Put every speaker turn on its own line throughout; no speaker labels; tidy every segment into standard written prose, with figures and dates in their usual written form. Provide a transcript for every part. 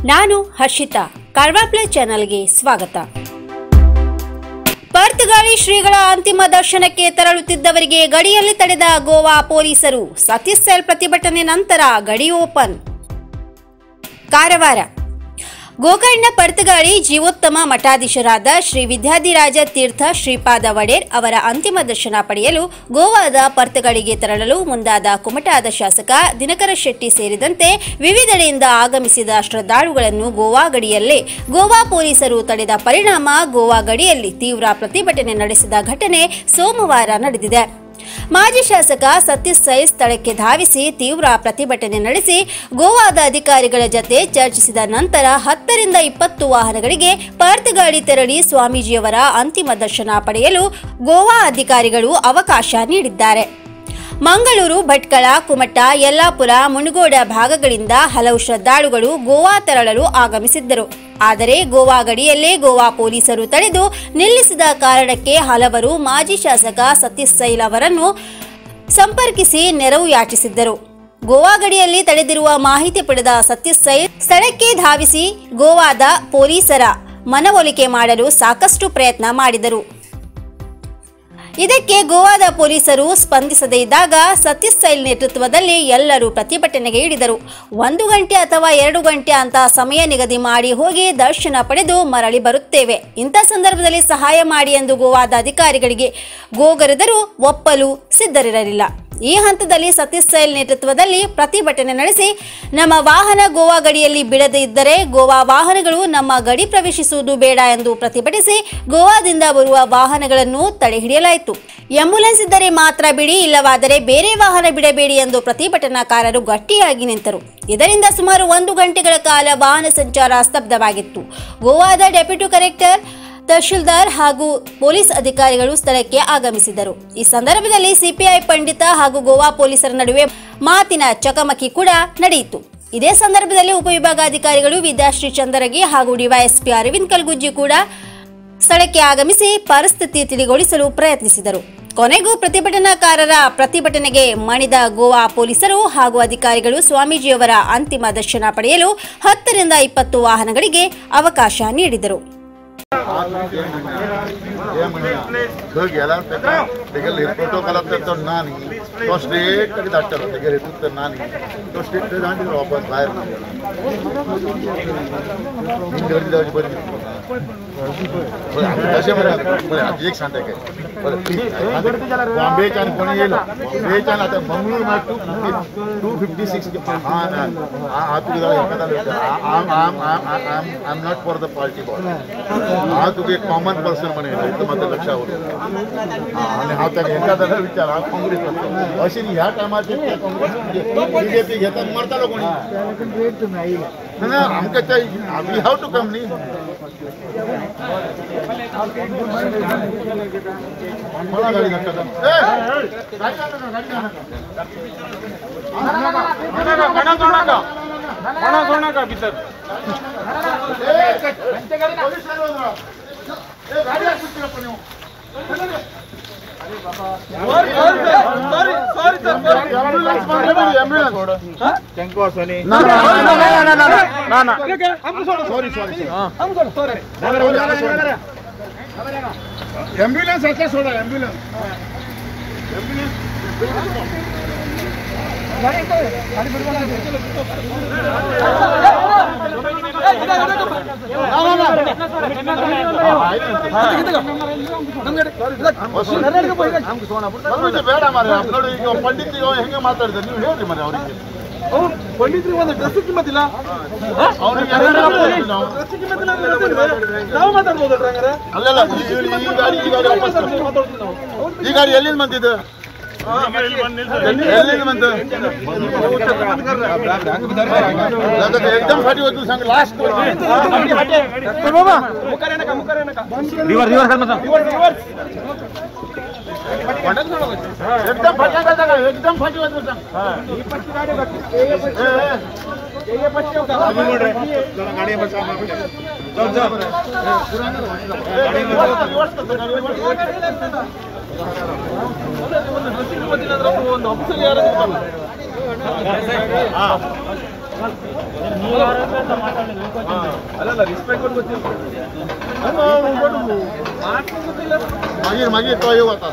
ನಾನು ಹರ್ಷಿತಾ, ಕಾರ್ವಾರ್ಪ್ಲಸ್ ಚಾನೆಲ್ಗೆ ಸ್ವಾಗತ. ಪರ್ತುಗಾಳಿ ಶ್ರೀಗಳ ಅಂತಿಮ ದರ್ಶನಕ್ಕೆ ತೆರಳುತ್ತಿದ್ದವರಿಗೆ ಗಡಿಯಲ್ಲಿ ತಡೆದ ಗೋವಾ ಪೊಲೀಸರು. ಸತೀಶ್ ಪ್ರತಿಭಟನೆ ನಂತರ ಗಡಿ ಓಪನ್. ಕಾರವಾರ ಗೋಕರ್ಣ ಪರ್ತುಗಾಳಿ ಜೀವೋತ್ತಮ ಮಠಾಧೀಶರಾದ ಶ್ರೀ ವಿದ್ಯಾಧಿರಾಜ ತೀರ್ಥ ಶ್ರೀಪಾದ ವಡೇರ್ ಅವರ ಅಂತಿಮ ದರ್ಶನ ಪಡೆಯಲು ಗೋವಾದ ಪರ್ತುಗಾಳಿಗೆ ತೆರಳಲು ಮುಂದಾದ ಕುಮಟಾದ ಶಾಸಕ ದಿನಕರ ಶೆಟ್ಟಿ ಸೇರಿದಂತೆ ವಿವಿಧೆಡೆಯಿಂದ ಆಗಮಿಸಿದ ಶ್ರದ್ಧಾಳುಗಳನ್ನು ಗೋವಾ ಗಡಿಯಲ್ಲೇ ಗೋವಾ ಪೊಲೀಸರು ತಡೆದ ಪರಿಣಾಮ ಗೋವಾ ಗಡಿಯಲ್ಲಿ ತೀವ್ರ ಪ್ರತಿಭಟನೆ ನಡೆಸಿದ ಘಟನೆ ಸೋಮವಾರ ನಡೆದಿದೆ. ಮಾಜಿ ಶಾಸಕ ಸತೀಶ್ ಸ್ಥಳಕ್ಕೆ ಧಾವಿಸಿ ತೀವ್ರ ಪ್ರತಿಭಟನೆ ನಡೆಸಿ ಗೋವಾದ ಅಧಿಕಾರಿಗಳ ಜತೆ ಚರ್ಚಿಸಿದ ನಂತರ 10 ರಿಂದ 20 ವಾಹನಗಳಿಗೆ ಪರ್ತುಗಾಳಿ ತೆರಳಿ ಸ್ವಾಮೀಜಿಯವರ ಅಂತಿಮ ದರ್ಶನ ಪಡೆಯಲು ಗೋವಾ ಅಧಿಕಾರಿಗಳು ಅವಕಾಶ ನೀಡಿದ್ದಾರೆ. ಮಂಗಳೂರು, ಭಟ್ಕಳ, ಕುಮಟಾ, ಯಲ್ಲಾಪುರ, ಮುನಗೋಡ ಭಾಗಗಳಿಂದ ಹಲವು ಶ್ರದ್ಧಾಳುಗಳು ಗೋವಾ ತೆರಳಲು ಆಗಮಿಸಿದ್ದರು. ಆದರೆ ಗೋವಾ ಗಡಿಯಲ್ಲೇ ಗೋವಾ ಪೊಲೀಸರು ತಡೆದು ನಿಲ್ಲಿಸಿದ ಕಾರಣಕ್ಕೆ ಹಲವರು ಮಾಜಿ ಶಾಸಕ ಸತೀಶ್ ಅವರನ್ನು ಸಂಪರ್ಕಿಸಿ ನೆರವು ಯಾಚಿಸಿದ್ದರು. ಗೋವಾ ಗಡಿಯಲ್ಲಿ ತಡೆದಿರುವ ಮಾಹಿತಿ ಪಡೆದ ಸತೀಶ್ ಸ್ಥಳಕ್ಕೆ ಧಾವಿಸಿ ಗೋವಾದ ಪೊಲೀಸರ ಮನವೊಲಿಕೆ ಮಾಡಲು ಸಾಕಷ್ಟು ಪ್ರಯತ್ನ ಮಾಡಿದರು. ಇದಕ್ಕೆ ಗೋವಾದ ಪೊಲೀಸರು ಸ್ಪಂದಿಸದೇ ಇದ್ದಾಗ ಸತೀಶ್ ನೇತೃತ್ವದಲ್ಲಿ ಎಲ್ಲರೂ ಪ್ರತಿಭಟನೆಗೆ ಇಳಿದರು. 1 ಗಂಟೆ ಅಥವಾ 2 ಗಂಟೆ ಅಂತ ಸಮಯ ನಿಗದಿ ಮಾಡಿ ಹೋಗಿ ದರ್ಶನ ಪಡೆದು ಮರಳಿ ಬರುತ್ತೇವೆ, ಇಂಥ ಸಂದರ್ಭದಲ್ಲಿ ಸಹಾಯ ಮಾಡಿ ಎಂದು ಗೋವಾದ ಅಧಿಕಾರಿಗಳಿಗೆ ಗೋಗರೆದರೂ ಒಪ್ಪಲು ಸಿದ್ಧರಿರಲಿಲ್ಲ. ಈ ಹಂತದಲ್ಲಿ ಸತೀಶ್ ನೇತೃತ್ವದಲ್ಲಿ ಪ್ರತಿಭಟನೆ ನಡೆಸಿ ನಮ್ಮ ವಾಹನ ಗೋವಾ ಗಡಿಯಲ್ಲಿ ಬಿಡದೇ ಇದ್ದರೆ ಗೋವಾ ವಾಹನಗಳು ನಮ್ಮ ಗಡಿ ಪ್ರವೇಶಿಸುವುದು ಬೇಡ ಎಂದು ಪ್ರತಿಭಟಿಸಿ ಗೋವಾದಿಂದ ಬರುವ ವಾಹನಗಳನ್ನು ತಡೆ ಹಿಡಿಯಲಾಯಿತು. ಆಂಬ್ಯುಲೆನ್ಸ್ ಇದ್ದರೆ ಮಾತ್ರ ಬಿಡಿ, ಇಲ್ಲವಾದರೆ ಬೇರೆ ವಾಹನ ಬಿಡಬೇಡಿ ಎಂದು ಪ್ರತಿಭಟನಾಕಾರರು ಗಟ್ಟಿಯಾಗಿ ನಿಂತರು. ಇದರಿಂದ ಸುಮಾರು 1 ಗಂಟೆಗಳ ಕಾಲ ವಾಹನ ಸಂಚಾರ ಸ್ತಬ್ಧವಾಗಿತ್ತು. ಗೋವಾದ ಡೆಪ್ಯೂಟಿ ಕಲೆಕ್ಟರ್, ತಹಶೀಲ್ದಾರ್ ಹಾಗೂ ಪೊಲೀಸ್ ಅಧಿಕಾರಿಗಳು ಸ್ಥಳಕ್ಕೆ ಆಗಮಿಸಿದರು. ಈ ಸಂದರ್ಭದಲ್ಲಿ ಸಿಪಿಐ ಪಂಡಿತ ಹಾಗೂ ಗೋವಾ ಪೊಲೀಸರ ನಡುವೆ ಮಾತಿನ ಚಕಮಕಿ ಕೂಡ ನಡೆಯಿತು. ಇದೇ ಸಂದರ್ಭದಲ್ಲಿ ಉಪವಿಭಾಗಾಧಿಕಾರಿಗಳು ವಿದ್ಯಾಶ್ರೀ ಚಂದರಗಿ ಹಾಗೂ ಡಿವೈಎಸ್ಪಿ ಅರವಿಂದ್ ಕಲ್ಗುಜ್ಜಿ ಕೂಡ ಸ್ಥಳಕ್ಕೆ ಆಗಮಿಸಿ ಪರಿಸ್ಥಿತಿ ತಿಳಿಗೊಳಿಸಲು ಪ್ರಯತ್ನಿಸಿದರು. ಕೊನೆಗೂ ಪ್ರತಿಭಟನಾಕಾರರ ಪ್ರತಿಭಟನೆಗೆ ಮಣಿದ ಗೋವಾ ಪೊಲೀಸರು ಹಾಗೂ ಅಧಿಕಾರಿಗಳು ಸ್ವಾಮೀಜಿಯವರ ಅಂತಿಮ ದರ್ಶನ ಪಡೆಯಲು 10 ರಿಂದ 20 ವಾಹನಗಳಿಗೆ ಅವಕಾಶ ನೀಡಿದರು.
प्रोटोकॉल नानी तो स्ट्रेट धाडटा तेगे हेतून नानी तो स्ट्रेट धाडटा वापस भायर एक सांगता बॉम्बेच्यान कोणी येयलो बॉम्बेच्यान आतां मंगळूर म्हळ्यार 256 हांव तुका I am not for the party हांव तुका एक कॉमन पर्सन म्हणून येयलो म्हाका लक्षांत उरता आनी हांव ताका हेका जाल्यार विचार हांव काँग्रेस वचता अशें ह्या टायमाचेर ते काँग्रेस बीजेपी घेता मरतालो कोणी ना आमकां ते वी हॅव टू कम न्ही मला गाडी धाडटा कोणाक भितर एम्ब्युलन्स अच्छा सोडा एम्ब्युलन्स ಬೇಡ ಮಾರ್ರೆ ನೋಡಿ ಈಗ ಪಂಡಿತಿಗೆ ಹೆಂಗೆ ಮಾತಾಡಿದ್ರೆ ನೀವು ಹೇಳ್ರಿ ಮಾರ್ರೆ ಅವರಿಗೆ पंडित ड्रेस किम्मतिಲ್ಲ ಅಲ್ಲಲ್ಲ ಈ ಗಾಡಿ ಎಲ್ಲಿಂದ ಬಂದಿದ್ದು ಎಲ್ಲಿಂದ ಬಂತು एकदम फाटी होती सांग लास्ट बाबा रिवर्स रिवर्स कर मतलब रिवर्स एकदम फाटी का एकदम फाटी होती सांग हां ही पट्टी गाडी बाकी ये पट्टी होता अभी मोड है जरा गाड़ी बचा जाओ जाओ गाड़ी रिवर्स कर गाड़ी
ಅಲ್ಲ ರಿಸ್ಪೆಕ್ಟ್ ಗೊತ್ತಿಲ್ಲ
मागीर तो येऊ आता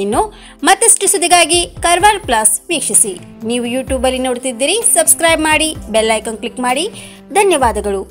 ಇನ್ನು ಮತ್ತಷ್ಟು ಸುದ್ದಿಗಾಗಿ ಕರ್ವಾರ್ ಪ್ಲಸ್ ವೀಕ್ಷಿಸಿ. ನೀವು ಯೂಟ್ಯೂಬಲ್ಲಿ ನೋಡ್ತಿದ್ದೀರಿ, ಸಬ್ಸ್ಕ್ರೈಬ್ ಮಾಡಿ, ಬೆಲ್ ಐಕಾನ್ ಕ್ಲಿಕ್ ಮಾಡಿ. ಧನ್ಯವಾದಗಳು.